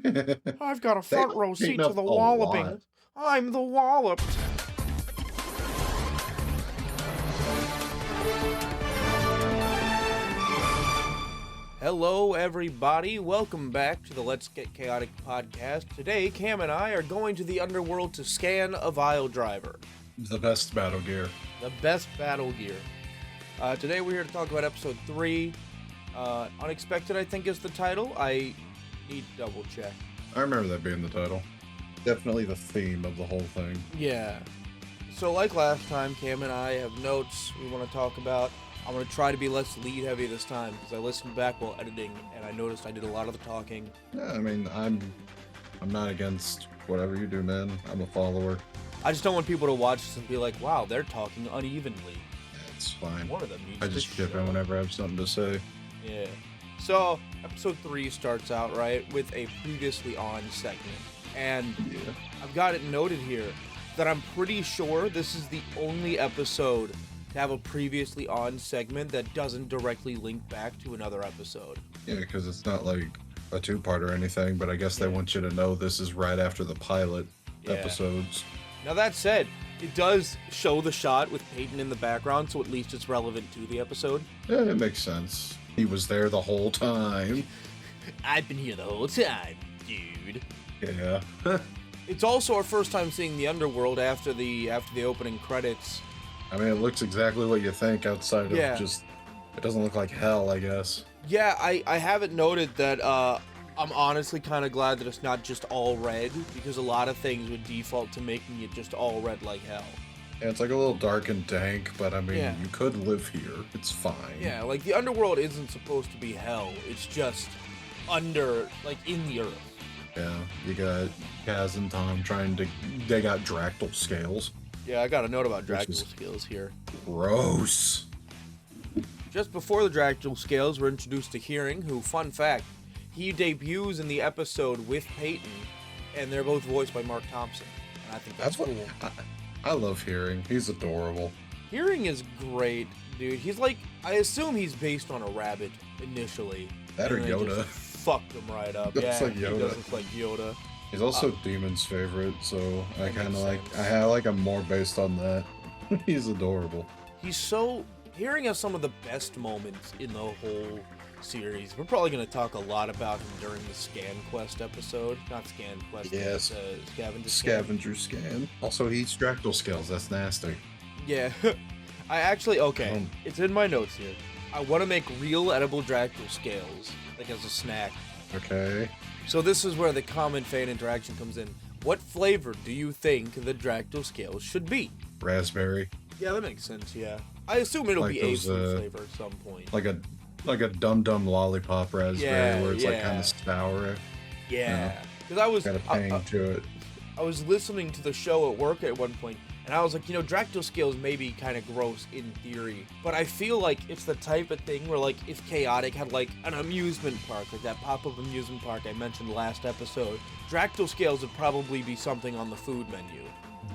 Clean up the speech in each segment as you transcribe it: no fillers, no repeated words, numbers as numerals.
I've got a They front like row Peyton seat to up the a lot. walloping. I'm the walloped. Hello, everybody. Welcome back to the Let's Get Chaotic podcast. Today, Cam and I are going to the underworld to scan a Vile Driver, The best battle gear. the best battle gear. Today, we're here to talk about episode 3. Unexpected, I think, is the title. I need to double check. I remember that being the title. Definitely the theme of the whole thing. Yeah. So like last time, Cam and I have notes we want to talk about. I'm going to try to be less lead heavy this time because I listened back while editing and I noticed I did a lot of the talking. Yeah, I mean, I'm not against whatever you do, man. I'm a follower. I just don't want people to watch this and be like, wow, they're talking unevenly. Yeah, it's fine. One of them needs I to just chip shut in up. whenever I have something to say. Yeah. So, episode 3 starts out, right, with a previously on segment. And Yeah. I've got it noted here that I'm pretty sure this is the only episode to have a previously on segment that doesn't directly link back to another episode. Yeah, because it's not like a two-part or anything, but I guess they want you to know this is right after the pilot episodes. Now that said, it does show the shot with Peyton in the background, so at least it's relevant to the episode. Yeah, it makes sense. He was there the whole time. I've been here the whole time, dude. Yeah. It's also our first time seeing the underworld after the opening credits. I mean, it looks exactly what you think outside of Yeah. just... It doesn't look like hell, I guess. Yeah, I haven't noted that. I'm honestly kind of glad that it's not just all red, because a lot of things would default to making it just all red like hell. Yeah, it's like a little dark and dank, but I mean, Yeah. you could live here. It's fine. Yeah, like the underworld isn't supposed to be hell. It's just under, like, in the earth. Yeah, you got Kaz and Tom trying to dig out Dractyl scales. Yeah, I got a note about Which is- Dractyl scales here. Gross. Just before the Dractyl scales, we're introduced to Hearing, who, fun fact, he debuts in the episode with Peyton, and they're both voiced by Mark Thompson. And I think that's What, cool. I love Hearing. He's adorable. Hearing is great, dude. He's like, I assume he's based on a rabbit initially. That or and they Yoda. just fucked him right up. Looks Yeah, like he Yoda. does look like Yoda. He's also Demon's favorite, so I That kind of makes like. sense. I like him more based on that. He's adorable. He's so... Hearing has some of the best moments in the whole series. We're probably going to talk a lot about him during the Scan Quest episode. Not Scan Quest, Yes. Scavenger Scan. Scavenger scan. Also, he eats Dractyl scales. That's nasty. Yeah. I actually... Okay, Um. it's in my notes here. I want to make real edible Dractyl scales, like as a snack. Okay. So this is where the common fan interaction comes in. What flavor do you think the Dractyl scales should be? Raspberry. Yeah, that makes sense, yeah. I assume it'll Like be those, a flavor at some point. Like a dum dum lollipop raspberry, Yeah, where it's like yeah. kind of sour. Yeah. Because I was... Got a tang to it. I was listening to the show at work at one point, and I was like, Dractyl scales may be kind of gross in theory, but I feel like it's the type of thing where, like, if Chaotic had, like, an amusement park, like that pop-up amusement park I mentioned last episode, Dractyl scales would probably be something on the food menu.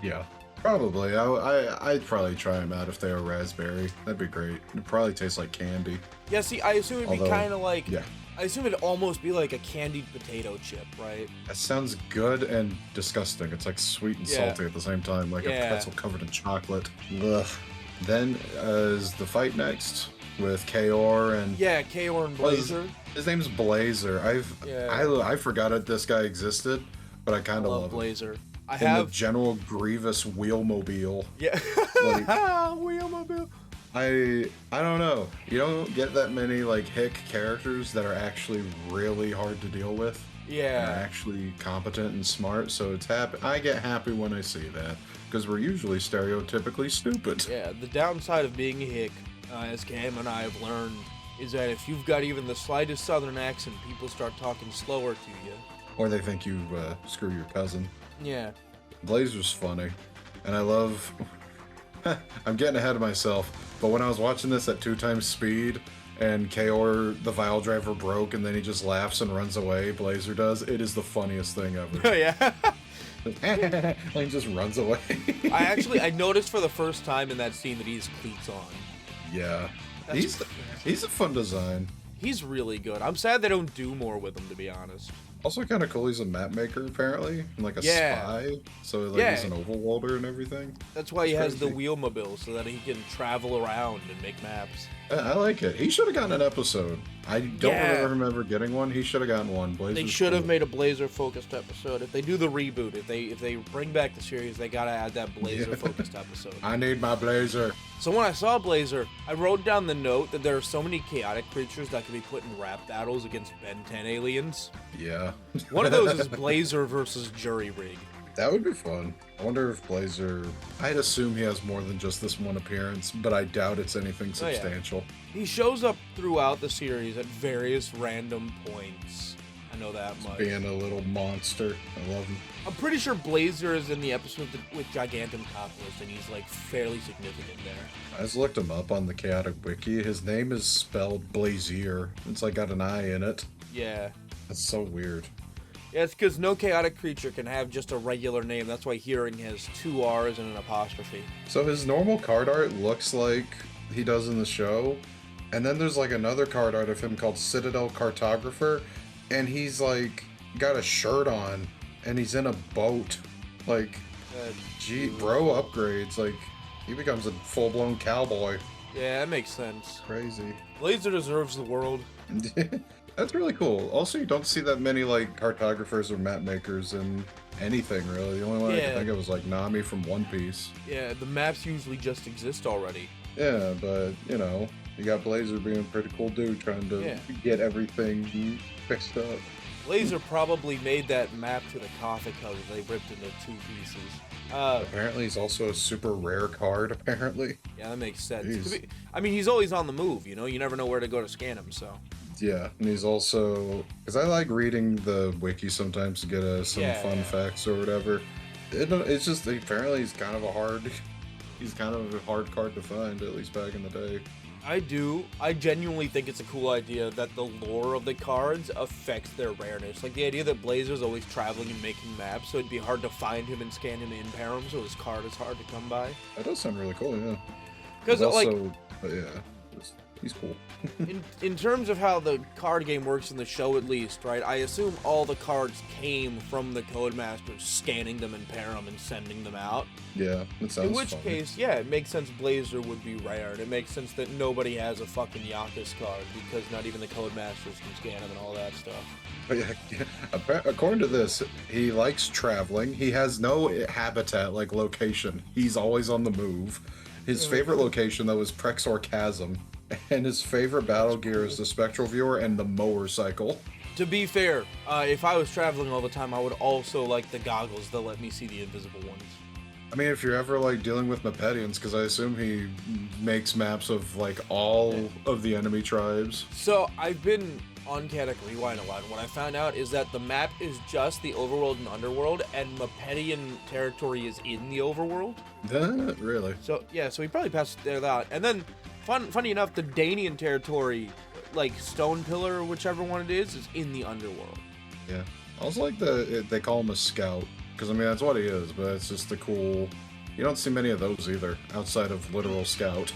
Yeah, probably. I'd probably try them out if they were raspberry. That'd be great. It'd probably taste like candy. Yeah, see, I assume it'd be Although, kind of like... Yeah, I assume it'd almost be like a candied potato chip, right? that sounds good and disgusting. It's like sweet and Yeah. salty at the same time, like Yeah. a pretzel covered in chocolate. Ugh. Then is the fight next with Kaor and Yeah, Kaor and What is- Blazer. his name's Blazer. Yeah. I forgot it. This guy existed, but I I kind of love love him. Blazer. I And the have... General Grievous wheelmobile. Yeah. Like- Wheelmobile. I don't know. You don't get that many like hick characters that are actually really hard to deal with. And are Yeah. actually competent and smart. So it's happy. I get happy when I see that because we're usually stereotypically stupid. Yeah, the downside of being a hick, as Cam and I have learned, is that if you've got even the slightest southern accent, people start talking slower to you. Or they think you screw your cousin. Yeah. Blazer's funny, and I love. I'm getting ahead of myself, but when I was watching this at 2x speed, and Kaor the Vile Driver broke, and then he just laughs and runs away. Blazer does. It is the funniest thing ever. Oh, yeah. And he just runs away. I noticed for the first time in that scene that he has cleats on. Yeah, That's he's a fun design. He's really good. I'm sad they don't do more with him, to be honest. Also kind of cool, he's a map maker apparently, and like a Yeah. spy. So like Yeah. he's an overworlder and everything. That's why he has the crazy. wheelmobile, so that he can travel around and make maps. I like it. He should have gotten an episode. I don't Yeah. remember getting one. He should have gotten one. They Blazer's should have cool. made a Blazer focused episode. If they do the reboot, if they bring back the series, they gotta add that Blazer focused episode. I need my Blazer. So when I saw Blazer, I wrote down the note that there are so many chaotic creatures that can be put in rap battles against Ben 10 aliens. Yeah. One of those is Blazer versus Jury Rig. That would be fun. I wonder if Blazer... I'd assume he has more than just this one appearance, but I doubt it's anything Oh, yeah. substantial. He shows up throughout the series at various random points. I know that much. Being a little monster. I love him. I'm pretty sure Blazer is in the episode with Gigantopolis, and he's like fairly significant there. I just looked him up on the Chaotic Wiki. His name is spelled Blazier. It's like got an I in it. Yeah. That's so weird. Yeah, it's because no chaotic creature can have just a regular name. That's why Hearing has 2 R's and an apostrophe. So his normal card art looks like he does in the show. And then there's like another card art of him called Citadel Cartographer. And he's like got a shirt on and he's in a boat. Like, gee, bro upgrades. Like, he becomes a full-blown cowboy. Yeah, that makes sense. Crazy. Blazer deserves the world. That's really cool. Also, you don't see that many like cartographers or map makers in anything really. The only one I Yeah. can think of was like Nami from One Piece. Yeah, the maps usually just exist already. Yeah, but you know, you got Blazer being a pretty cool dude trying to Yeah. get everything fixed up. Blazer probably made that map to the coffee cover they ripped into 2 pieces. Apparently, he's also a super rare card. Apparently, Yeah, that makes sense. Jeez. I mean, he's always on the move, you know? You never know where to go to scan him, so. yeah, and he's also because I like reading the wiki sometimes to get some Yeah, fun yeah. facts or whatever. It's just apparently he's kind of a hard card to find, at least back in the day. I do. I genuinely think it's a cool idea that the lore of the cards affects their rareness. Like the idea that Blazer's always traveling and making maps, so it'd be hard to find him and scan him in Param, so his card is hard to come by. That does sound really cool, yeah. Because, He's like, also, but yeah, he's cool. in terms of how the card game works in the show, at least, right? I assume all the cards came from the Codemasters scanning them in Param and sending them out. Yeah, that sounds In which fun. case, yeah, it makes sense Blazer would be rare, and it makes sense that nobody has a fucking Yakuza card, because not even the Codemasters can scan them and all that stuff. But yeah, according to this, he likes traveling. He has no habitat, like location. He's always on the move. His favorite location, though, is Prexor Chasm. And his favorite battle gear is the Spectral Viewer and the Mower Cycle. To be fair, if I was traveling all the time, I would also like the goggles that let me see the invisible ones. I mean, if you're ever, like, dealing with Mepedians, because I assume he makes maps of, like, all of the enemy tribes. So, I've been on Chaotic Rewind a lot, and what I found out is that the map is just the overworld and underworld, and Mepedian territory is in the overworld. Really? So, yeah, so he probably passed there that. And then, funny enough, the Danian territory, like Stone Pillar or whichever one it is in the underworld. Yeah. I also like they call him a scout, because I mean that's what he is, but it's just the cool. You don't see many of those either outside of literal scout.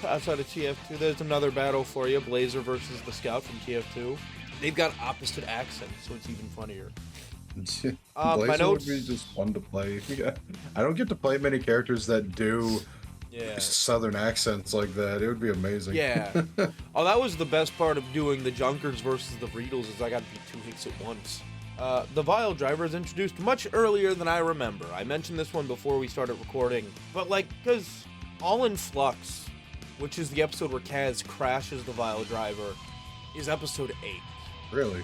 Outside of TF2, there's another battle for you, Blazer versus the Scout from TF2. They've got opposite accents, so it's even funnier. My Blazer notes- would be just fun to play. Yeah. I don't get to play many characters that do Yeah. southern accents like that. It would be amazing. Yeah. Oh, that was the best part of doing the Junkers versus the Vreedles, is I got to be 2 hits at once. The Vile Driver is introduced much earlier than I remember. I mentioned this one before we started recording, but like, because All in Flux, which is the episode where Kaz crashes the Vile Driver, is episode 8. Really?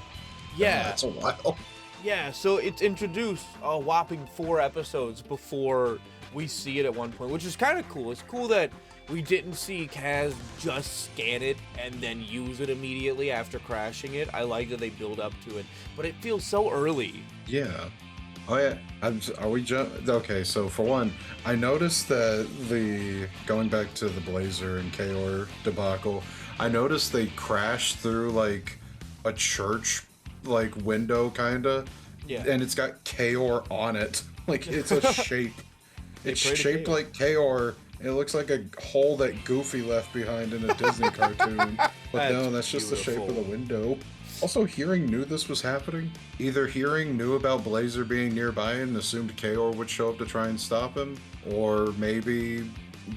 Yeah. That's a while. Yeah, so it's introduced a whopping 4 episodes before we see it at one point, which is kind of cool. It's cool that we didn't see Kaz just scan it and then use it immediately after crashing it. I like that they build up to it, but it feels so early. Yeah. Oh yeah. Are we okay? So for one, I noticed that going back to the Blazer and Kaor debacle, I noticed they crashed through like a church like window kinda. Yeah. And it's got Kaor on it. Like it's a shape. It's pray to shaped Kaor. like Kaor. It looks like a hole that Goofy left behind in a Disney cartoon. But no, that's just the shape of the beautiful. window. Also, Hearing knew this was happening. Either Hearing knew about Blazer being nearby and assumed Kaor would show up to try and stop him, or maybe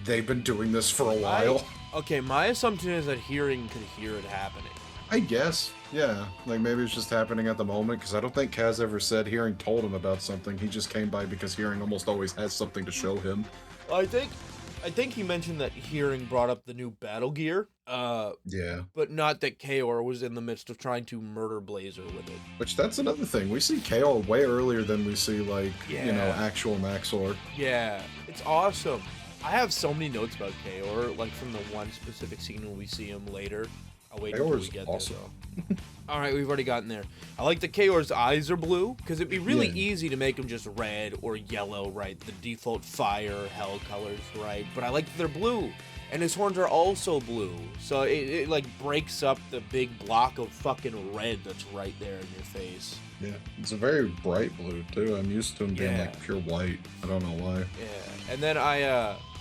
they've been doing this for a while. Okay, my assumption is that Hearing could hear it happening. I guess, yeah. Like, maybe it's just happening at the moment, because I don't think Kaz ever said Hearing told him about something. He just came by because Hearing almost always has something to show him. I think he mentioned that Hearing brought up the new battle gear. Yeah. But not that Kaor was in the midst of trying to murder Blazer with it. Which, that's another thing. We see Kaor way earlier than we see, like, actual Maxor. Yeah, it's awesome. I have so many notes about Kaor, like from the one specific scene when we see him later. I'll wait until we get awesome. there, though. All right, we've already gotten there. I like that Kaor's eyes are blue, because it'd be really easy to make them just red or yellow, right? The default fire, hell colors, right? But I like that they're blue. And his horns are also blue. So it like breaks up the big block of fucking red that's right there in your face. Yeah, it's a very bright blue, too. I'm used to him being, like, pure white. I don't know why. Yeah, and then I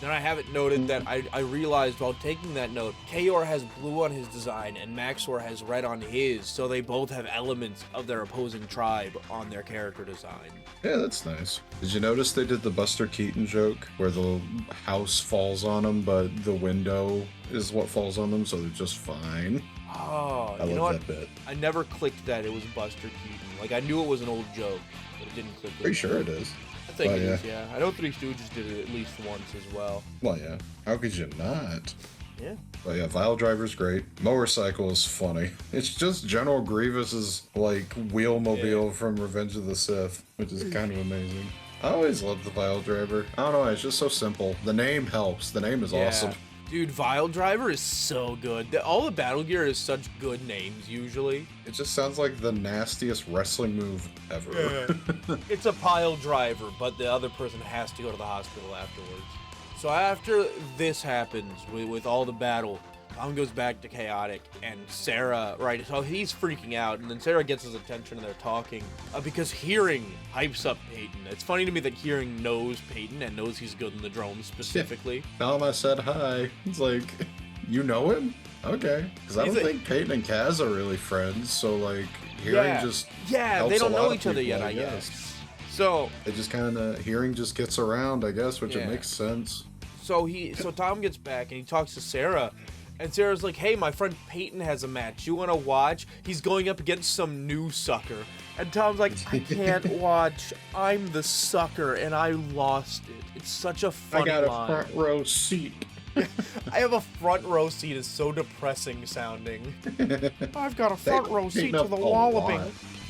have it noted that I realized while taking that note, Kaor has blue on his design and Maxor has red on his, so they both have elements of their opposing tribe on their character design. Yeah, that's nice. Did you notice they did the Buster Keaton joke where the house falls on them, but the window is what falls on them, so they're just fine? Oh, I love that bit. I never clicked that it was Buster Keaton. Like, I knew it was an old joke, but it didn't click. Pretty sure it is. I think it is, yeah. I know Three Stooges did it at least once as well. Well, yeah. How could you not? Yeah. But yeah, Vile Driver's great. Motorcycle is funny. It's just General Grievous's, like, wheelmobile from Revenge of the Sith, which is kind of amazing. I always loved the Vile Driver. I don't know, it's just so simple. The name helps. The name is awesome. Dude, Vile Driver is so good. All the battle gear is such good names, usually. It just sounds like the nastiest wrestling move ever. Yeah. It's a pile driver, but the other person has to go to the hospital afterwards. So after this happens, with all the battle, Tom goes back to Chaotic, and Sarah, right, so he's freaking out, and then Sarah gets his attention, and they're talking, because Hearing hypes up Peyton. It's funny to me that Hearing knows Peyton, and knows he's good in the drone specifically. Tell him I said hi. It's like, you know him? Okay. Because I don't think Peyton and Kaz are really friends, so, like, Hearing just helps they don't a lot know of each other people, yet, I guess. So they just kind of, Hearing just gets around, I guess, which it makes sense. So Tom gets back, and he talks to Sarah, and Sarah's like, hey, my friend Peyton has a match. You want to watch? He's going up against some new sucker. And Tom's like, I can't watch. I'm the sucker, and I lost it. It's such a funny line. I got a front row seat. I have a front row seat is so depressing sounding. I've got a front row seat to the walloping.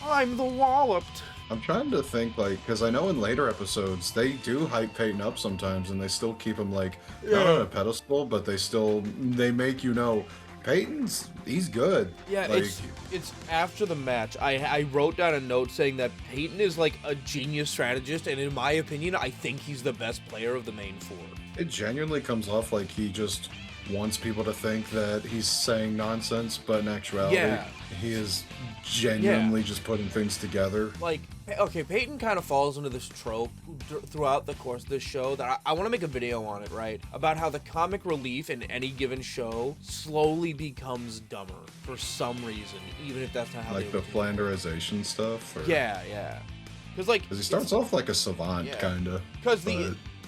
I'm the walloped. I'm trying to think, like, because I know in later episodes, they do hype Peyton up sometimes, and they still keep him, like, not on a pedestal, but they make you know, he's good. Yeah, like, it's after the match. I wrote down a note saying that Peyton is, like, a genius strategist, and in my opinion, I think he's the best player of the main four. It genuinely comes off like he just wants people to think that he's saying nonsense, but in actuality, he is genuinely just putting things together. Like, okay, Peyton kind of falls into this trope throughout the course of this show that I want to make a video on it, right? About how the comic relief in any given show slowly becomes dumber for some reason, even if that's not how like the Flanderization stuff? Or... Yeah. Because he starts off like a savant, kind of. Because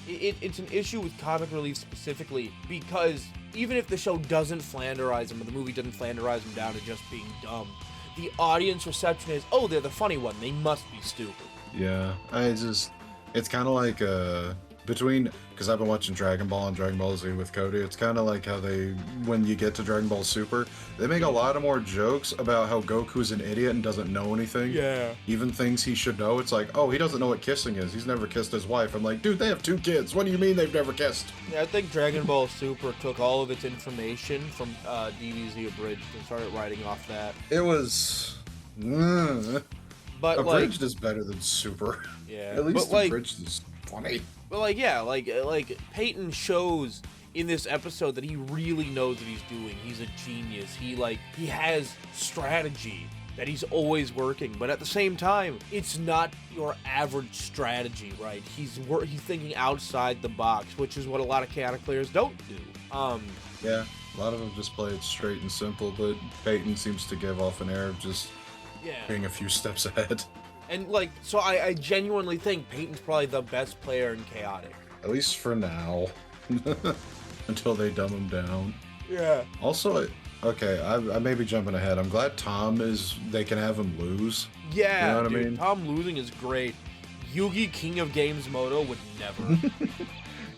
it's an issue with comic relief specifically, because even if the show doesn't Flanderize him, or the movie doesn't Flanderize him down to just being dumb, the audience reception is, oh, they're the funny one, they must be stupid. Yeah, it's kind of like, because I've been watching Dragon Ball and Dragon Ball Z with Cody, it's kind of like how when you get to Dragon Ball Super, they make a lot of more jokes about how Goku's an idiot and doesn't know anything. Yeah. Even things he should know, it's like, oh, he doesn't know what kissing is. He's never kissed his wife. I'm like, dude, they have 2 kids. What do you mean they've never kissed? Yeah, I think Dragon Ball Super took all of its information from DBZ Abridged and started writing off that. It was... But Abridged is better than Super. Yeah. At least Abridged is funny. But like Peyton shows in this episode that he really knows what he's doing. He's a genius. He has strategy that he's always working, but at the same time, it's not your average strategy, right? He's thinking outside the box, which is what a lot of chaotic players don't do. Yeah. A lot of them just play it straight and simple, but Peyton seems to give off an air of just Yeah. being a few steps ahead. And, like, so I genuinely think Peyton's probably the best player in Chaotic. At least for now. Until they dumb him down. Yeah. Also, okay, I may be jumping ahead. I'm glad they can have him lose. Yeah, You know what dude, I mean? Tom losing is great. Yugi, King of Games Moto, would never.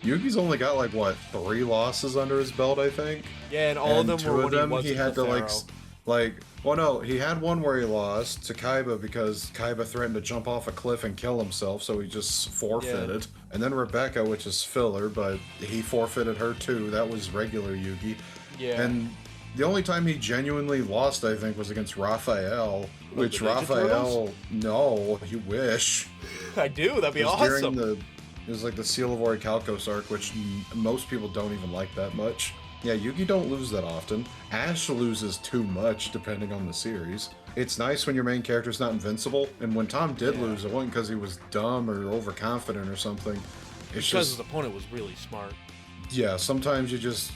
Yugi's only got, like, what, 3 losses under his belt, I think? Yeah, and all of them two were of when them he wasn't he had the to, Pharaoh. well, no, he had one where he lost to Kaiba because Kaiba threatened to jump off a cliff and kill himself, so he just forfeited. And then Rebecca, which is filler, but he forfeited her too. That was regular Yugi. Yeah. And the only time he genuinely lost, I think, was against Raphael, which the Ninja Raphael, Turtles? no, you wish. I do, that'd be It was awesome. it was like the Seal of Orichalcos arc, which most people don't even like that much. Yeah, Yugi don't lose that often. Ash loses too much, depending on the series. It's nice when your main character's not invincible, and when Tom did lose, it wasn't because he was dumb or overconfident or something. It's because just, his opponent was really smart. yeah, sometimes you just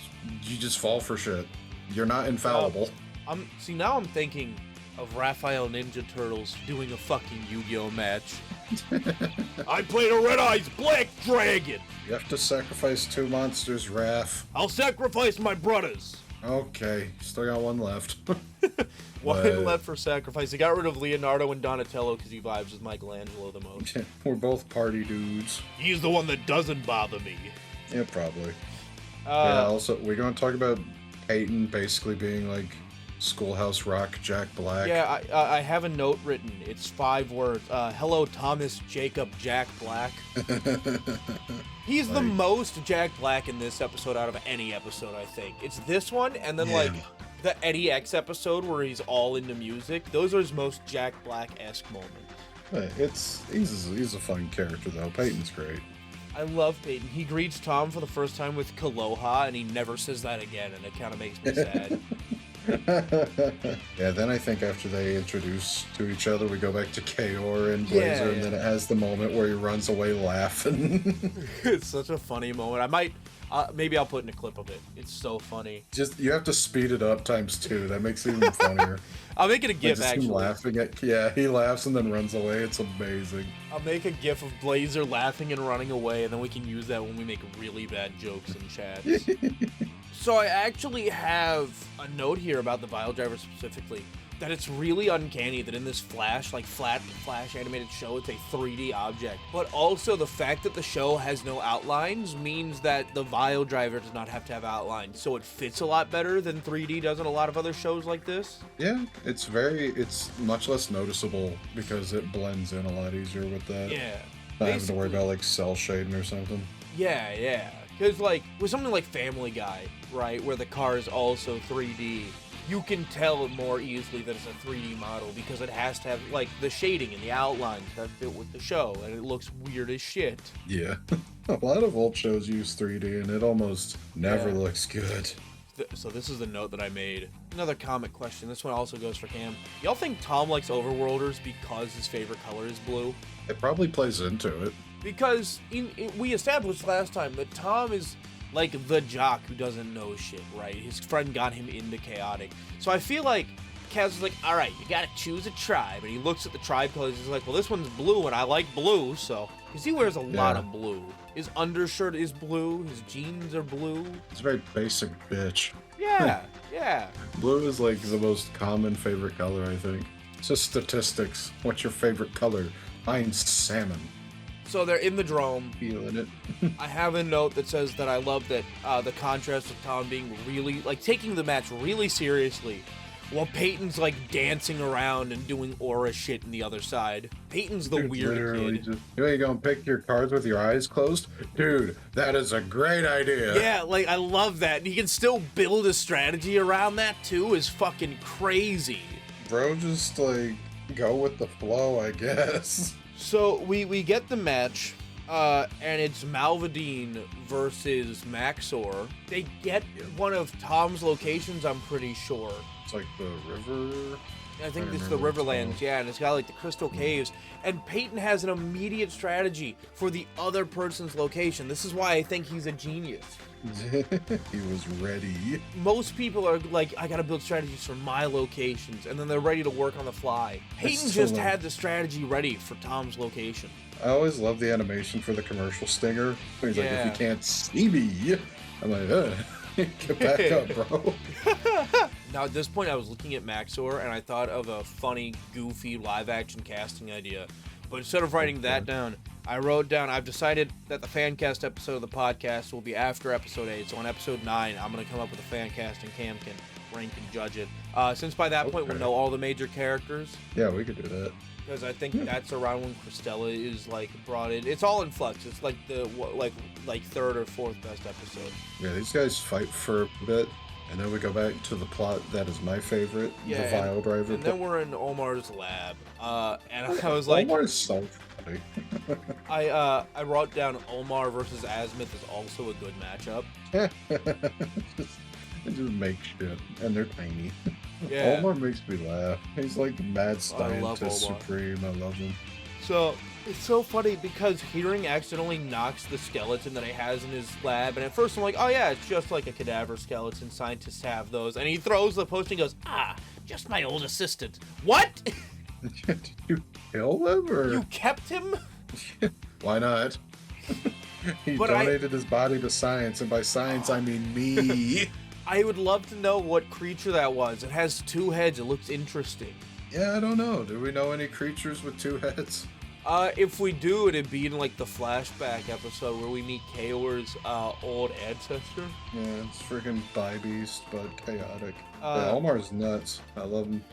fall for shit. You're not infallible. Now I'm thinking of Raphael Ninja Turtles doing a fucking Yu-Gi-Oh match. I played a Red Eyes Black Dragon. You have to sacrifice 2 monsters, Raph. I'll sacrifice my brothers. Okay, still got one left. One But- left for sacrifice. He got rid of Leonardo and Donatello because he vibes with Michelangelo the most. We're both party dudes. He's the one that doesn't bother me. Yeah, probably. Yeah, Uh, also, we're going to talk about Peyton basically being like Schoolhouse Rock Jack Black. yeah, I have a note written. It's 5 words. Hello, Thomas Jacob Jack Black. He's the Like- most Jack Black in this episode out of any episode, I think. It's this one, and then, Yeah. like, the Eddie X episode where he's all into music. Those are his most Jack Black-esque moments. He's a fun character though. Peyton's great. I love Peyton. He greets Tom for the first time with Kaloha, and he never says that again, and it kind of makes me sad. Yeah, then I think after they introduce to each other, we go back to Kaor and Blazer, Yeah, and then it has the moment where he runs away laughing. It's such a funny moment. I might, maybe I'll put in a clip of it. It's so funny. Just you have to speed it up ×2. That makes it even funnier. I'll make it a Like, GIF, just him actually. laughing at he laughs and then runs away. It's amazing. I'll make a GIF of Blazer laughing and running away, and then we can use that when we make really bad jokes in chats. So I actually have a note here about the Vile Driver specifically, that it's really uncanny that in this Flash, like flat Flash animated show, it's a 3D object. But also the fact that the show has no outlines means that the Vile Driver does not have to have outlines, so it fits a lot better than 3D does in a lot of other shows like this. Yeah, it's much less noticeable because it blends in a lot easier with that. Yeah. Not having to worry Basically- about like cell shading or something. Yeah. Because, like, with something like Family Guy, right, where the car is also 3D, you can tell more easily that it's a 3D model because it has to have, like, the shading and the outlines that fit with the show, and it looks weird as shit. Yeah. A lot of old shows use 3D and it almost never Yeah. looks good. So this is the note that I made. Another comic question. This one also goes for Cam. Y'all think Tom likes Overworlders because his favorite color is blue? It probably plays into it. Because we established last time that Tom is like the jock who doesn't know shit, right? His friend got him into Chaotic. So I feel like Kaz was like, all right, you gotta choose a tribe. And he looks at the tribe colors. He's like, well, this one's blue and I like blue. So, because he wears a lot Yeah. of blue. His undershirt is blue. His jeans are blue. It's a very basic bitch. Yeah. Blue is like the most common favorite color, I think. It's just statistics. What's your favorite color? Mine's salmon. So they're in the drome. Feeling it. I have a note that says that I love that the contrast of Tom being really, like, taking the match really seriously, while Peyton's, like, dancing around and doing aura shit in the other side. Peyton's the Dude, weird literally kid. just, you gonna pick your cards with your eyes closed? Dude, that is a great idea. Yeah, like, I love that. And he can still build a strategy around that, too, is fucking crazy. Bro, just like go with the flow, I guess. So we get the match, and it's Malvadine versus Maxor. They get one of Tom's locations, I'm pretty sure. It's like the river I think I this is the remember what it's Riverlands, called. yeah, and it's got like the Crystal Caves. And Peyton has an immediate strategy for the other person's location. This is why I think he's a genius. He was ready. Most people are like, I gotta build strategies for my locations, and then they're ready to work on the fly. Peyton still just love- had the strategy ready for Tom's location. I always love the animation for the commercial stinger. He's like, if Yeah. you can't see me, I'm like, get back up, bro. Now, at this point, I was looking at Maxor, and I thought of a funny, goofy live-action casting idea. But instead of writing that down, I wrote down, I've decided that the fan cast episode of the podcast will be after episode 8. So on episode 9, I'm going to come up with a fan cast, and Cam can rank and judge it. Since by that point, we'll Okay. know all the major characters. Yeah, we could do that. Because I think that's around when Christella is, like, brought in. It's all in flux. It's like the, like third or fourth best episode. Yeah, these guys fight for a bit, and then we go back to the plot that is my favorite, Yeah, the Vile Driver. And then we're in Omar's lab. And I was like... Omar is so funny. I wrote down Omar versus Azimuth is also a good matchup. They just make shit, and they're tiny. Yeah. Omar makes me laugh. He's like the mad I love scientist Omar. supreme. I love him. So it's so funny because Hearing accidentally knocks the skeleton that he has in his lab, and at first I'm like, oh yeah, it's just like a cadaver skeleton. Scientists have those. And he throws the post and goes, just my old assistant. What? Did you kill him, or You kept him? why not? He But donated his body to science, and by science I mean me. I would love to know what creature that was. It has 2 heads. It looks interesting. Yeah, I don't know. Do we know any creatures with 2 heads? If we do, it'd be in like the flashback episode where we meet Kaor's old ancestor. Yeah, it's freaking Bi-Beast, but chaotic. Uh, Yeah, Omar's nuts. I love him.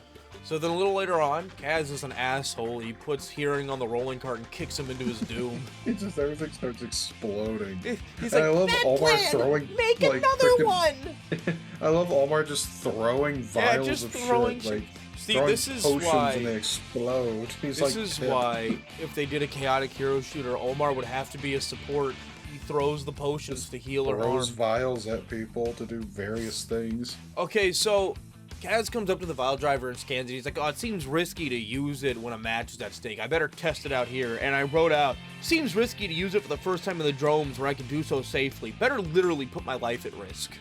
So then a little later on, Kaz is an asshole. He puts Hearing on the rolling cart and kicks him into his doom. He just, everything starts exploding. He's And like, I love "Bad Omar plan! throwing, Make like, another frickin- one!" I love Omar just throwing vials just of throwing shit. Like, See, throwing this is potions why. and they explode. He's This like, is Pip. why, if they did a chaotic hero shooter, Omar would have to be a support. He throws the potions to heal her arm. Throws vials at people to do various things. Okay, so Kaz comes up to the Vile Driver and scans it. He's like, oh, it seems risky to use it when a match is at stake. I better test it out here. And I wrote out, seems risky to use it for the first time in the dromes where I can do so safely. Better literally put my life at risk.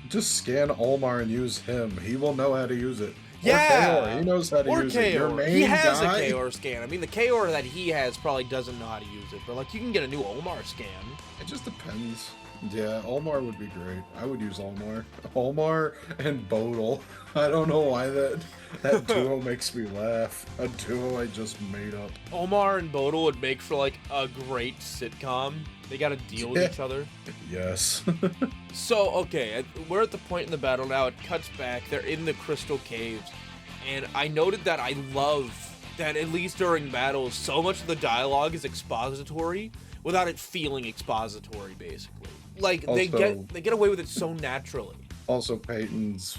Just scan Omar and use him. He will know how to use it. Yeah! Or Kaor. He knows how to Or use it. Your Kaor. main He has guy. a Kaor scan. I mean, the Kaor that he has probably doesn't know how to use it. But, like, you can get a new Omar scan. It just depends. Yeah, Omar would be great. I would use Omar. Omar and Bodil. I don't know why that duo makes me laugh. A duo I just made up. Omar and Bodil would make for, like, a great sitcom. They gotta deal with Yeah. each other. Yes. So, okay, we're at the point in the battle now. It cuts back. They're in the Crystal Caves. And I noted that I love that, at least during battles, so much of the dialogue is expository without it feeling expository, basically. Like, they Also- get away with it so naturally. Also, Peyton's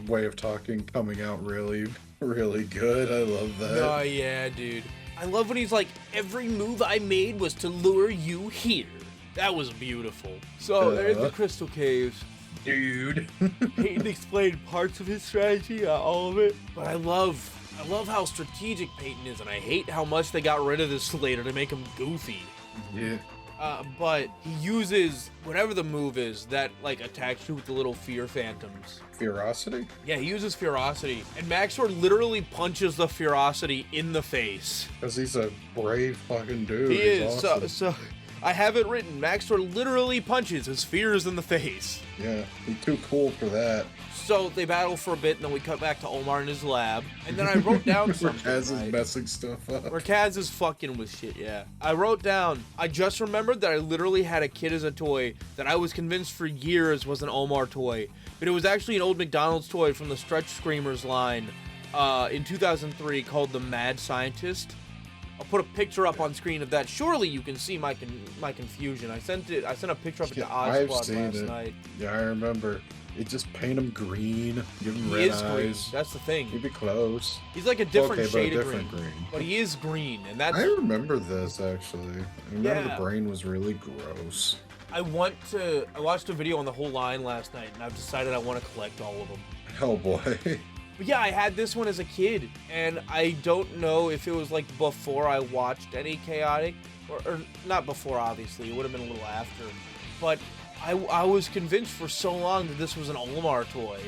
way of talking coming out really, really good. I love that. Oh, yeah, dude. I love when he's like, every move I made was to lure you here. That was beautiful. So, they're in the Crystal Caves. Dude. Peyton explained parts of his strategy, not all of it. But I love how strategic Peyton is, and I hate how much they got rid of this later to make him goofy. Yeah. But he uses whatever the move is that like attacks you with the little fear phantoms. Ferocity? Yeah, he uses ferocity, and Maxor literally punches the ferocity in the face. Because he's a brave fucking dude. He He's is. awesome. So I have it written. Maxor literally punches his fears in the face. Yeah, he's too cool for that. So they battle for a bit, and then we cut back to Omar in his lab. And then I wrote down something. As is right? messing stuff up. Where Kaz is fucking with shit, yeah. I wrote down, I just remembered that I literally had a kid as a toy that I was convinced for years was an Omar toy. But it was actually an old McDonald's toy from the Stretch Screamers line in 2003 called the Mad Scientist. I'll put a picture up on screen of that. Surely you can see my confusion. I sent a picture up Yeah, to Odd I've Squad seen last it. night. Yeah, I remember. It just paint him green, give him He red is green. eyes. That's the thing. He'd be close. He's like a different Okay, but a shade of different green. green. But he is green, and that's... I remember this actually. I remember Yeah. the brain was really gross. I watched a video on the whole line last night, and I've decided I want to collect all of them. Oh boy. But yeah, I had this one as a kid, and I don't know if it was like before I watched any Chaotic, or not before, obviously, it would have been a little after, but I was convinced for so long that this was an Olimar toy.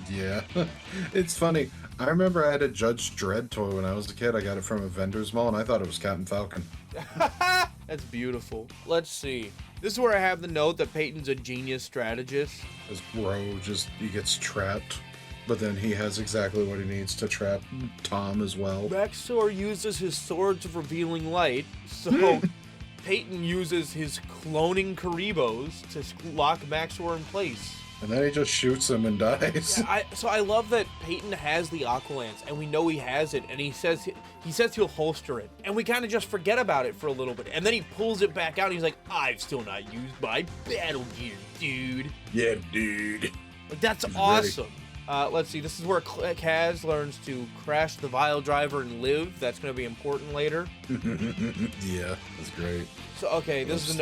Yeah, it's funny. I remember I had a Judge Dredd toy when I was a kid. I got it from a vendor's mall, and I thought it was Captain Falcon. That's beautiful. Let's see. This is where I have the note that Peyton's a genius strategist. His bro he gets trapped, but then he has exactly what he needs to trap Tom as well. Maxor uses his Swords of Revealing Light, so Peyton uses his cloning Karibos to lock Maxor in place. And then he just shoots him and dies. Yeah, so I love that Peyton has the Aqualance, and we know he has it, and he says he'll holster it, and we kind of just forget about it for a little bit, and then he pulls it back out, and he's like, I've still not used my battle gear, dude. Yeah, dude. Like, that's awesome. Let's see, this is where Kaz learns to crash the Vile Driver and live. That's going to be important later. Yeah, that's great. So, okay, this is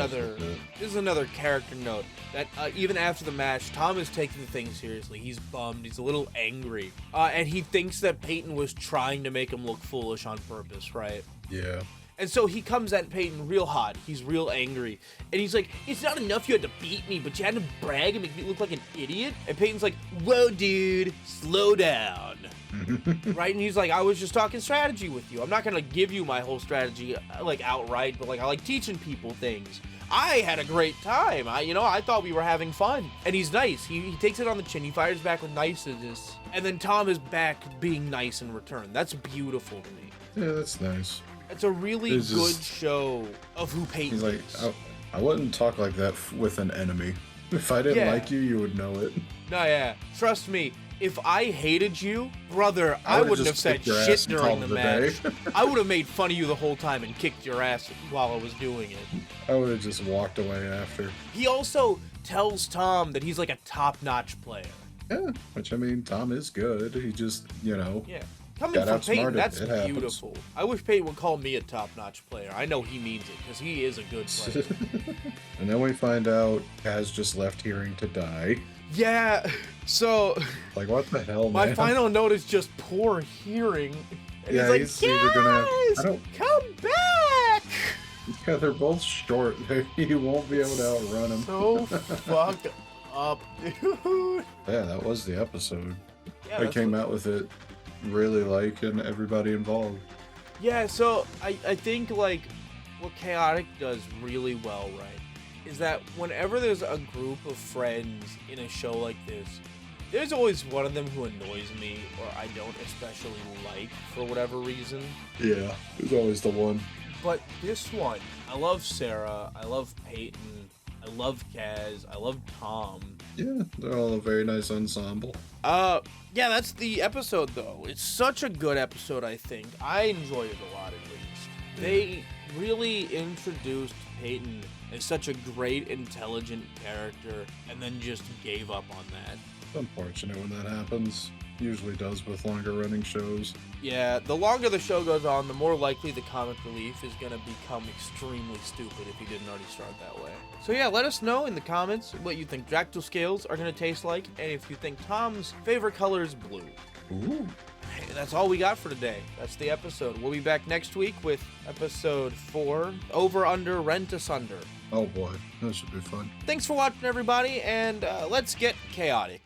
another character note. That even after the match, Tom is taking the thing seriously. He's bummed. He's a little angry. And he thinks that Peyton was trying to make him look foolish on purpose, right? Yeah. And so he comes at Peyton real hot. He's real angry. And he's like, it's not enough you had to beat me, but you had to brag and make me look like an idiot? And Peyton's like, whoa, dude, slow down. Right? And he's like, I was just talking strategy with you. I'm not going to give you my whole strategy, like, outright, but, like, I like teaching people things. I had a great time. I thought we were having fun. And he's nice. He takes it on the chin. He fires back with niceness. And then Tom is back being nice in return. That's beautiful to me. Yeah, that's nice. It's a really good show of who Peyton is. He's like, I wouldn't talk like that with an enemy. If I didn't like you, you would know it. No, yeah. Trust me. If I hated you, brother, I wouldn't have said shit during the match. I would have made fun of you the whole time and kicked your ass while I was doing it. I would have just walked away after. He also tells Tom that he's like a top-notch player. Yeah, which, I mean, Tom is good. He just, Yeah. Coming from Peyton, that's beautiful. Happens. I wish Peyton would call me a top-notch player. I know he means it, because he is a good player. And then we find out Kaz just left Hearing to die. Yeah, so... Like, what the hell, my man? final note is just poor Hearing. And yeah, he's like, either gonna... come back! Yeah, they're both short. He won't be able to outrun him. So fucked up, dude. Yeah, that was the episode. Yeah, I came out with it really liking everybody involved. Yeah, so I think, like, what Chaotic does really well, right, is that whenever there's a group of friends in a show like this, there's always one of them who annoys me or I don't especially like for whatever reason. Yeah, there's always the one. But this one, I love Sarah, I love Peyton, I love Kaz, I love Tom. Yeah, they're all a very nice ensemble. Yeah, that's the episode, though. It's such a good episode, I think. I enjoyed it a lot, at least. They really introduced Peyton as such a great, intelligent character, and then just gave up on that. It's unfortunate when that happens. Usually does with longer running shows. Yeah, the longer the show goes on, the more likely the comic relief is going to become extremely stupid if he didn't already start that way. So yeah, let us know in the comments what you think Dractyl Scales are going to taste like, and if you think Tom's favorite color is blue. Ooh. Hey, that's all we got for today. That's the episode. We'll be back next week with episode 4, Over Under Rent Asunder. Oh boy, that should be fun. Thanks for watching, everybody, and let's get chaotic.